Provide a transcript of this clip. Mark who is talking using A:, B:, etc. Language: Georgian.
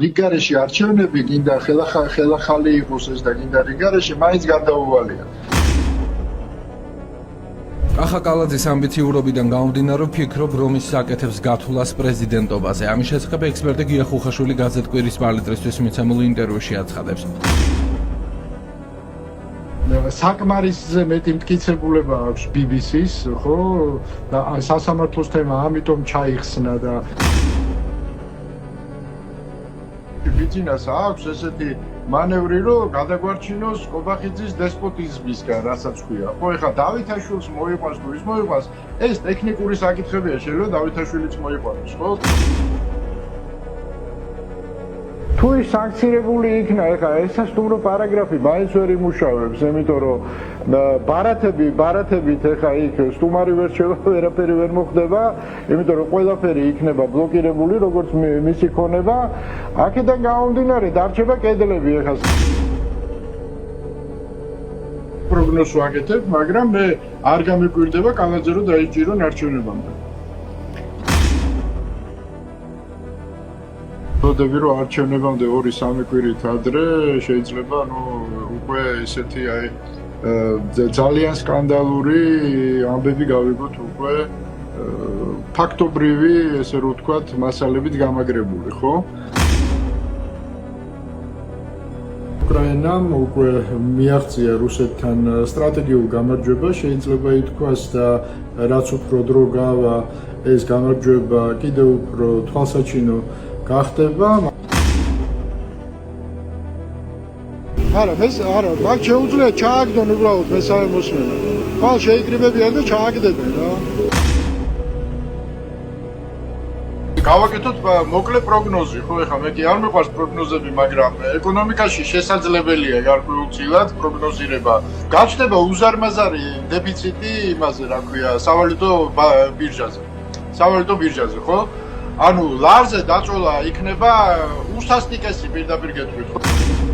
A: რიგარეში არჩევნები გინდა ხელახალი იყოს ეს და გინდა რიგარეში მაინც გადაუვალია.
B: ახაკალაძის ამბიციურობიდან გამომდინარე ვფიქრობ, რომ ის აკეთებს გათვლას პრეზიდენტობაზე. ამის შესახებ ექსპერტი გია ხუხაშვილი გაზეთ კვირის პალიტრისთვის მიცემულ ინტერვიუში აცხადებს.
A: საკმარისზე მეტი მტკიცებულება აქვს BBC-ს, ხო? და სასამართლოს თემა ამიტომ ჩაიხსნა და ბიძინას აქვს ესეთი მანევრი, რომ გადაგვარჩინოს ყობახიძის დესპოტიზმისგან, რასაც ქვია. ხო, ეხლა დავითაშვილს მოიყვანს თუ ის მოიყვანს, ეს ტექნიკური საკითხებია, შეიძლება დავითაშვილიც მოიყვანოს, ხო? თუ ის სანქცირებული იქნა, ეხლა ესასტუმრო პარაგრაფი მაინც ვერ იმუშავებს, იმიტომ რომ ბარათებით ეხლა იქ სტუმარი ვერ შევა, ვერაფერი ვერ მოხდება, იმიტომ რომ ყველაფერი იქნება ბლოკირებული, როგორც მისი ქონება. აქედან გამომდინარე დარჩება კედლები ეხლა. პროგნოზს ვაკეთებ, მაგრამ მე არ გამიკვირდება კალაძე რომ დაიჭირონ არჩევნებამდე. ვწოდები რომ არჩევნებამდე 2-3 კვირით ადრე შეიძლება უკვე ესეთი ძალიან სკანდალური ამბები გავიგოთ უკვე ფაქტობრივი ესე რომ ვთქვათ მასალებით გამაგრებული, ხო? უკრაინამ უკვე მიაღწია რუსეთთან სტრატეგიულ გამარჯვება, შეიძლება ითქვას და რაც უფრო დრო გავა ეს გამარჯვება კიდევ უფრო თვალსაჩინო გახდება. არა, მაგ შეუძლია ჩააგდონ უბრალოდ მესამე მოსმენა. ხვალ შეიკრიბებიან და ჩააგდებენ რა. გავაკეთოთ მოკლე პროგნოზი, ხო, ეხლა მე კი არ მიყვარს პროგნოზები, მაგრამ ეკონომიკაში შესაძლებელია გარკვეულწილად პროგნოზირება. გაჩნდება უზარმაზარი დეფიციტი იმაზე, რა ქვია, სავალუტო ბირჟაზე, ხო? ანუ ლარზე დაწოლა იქნება უსასტიკესი პირდაპირ გეტყვით.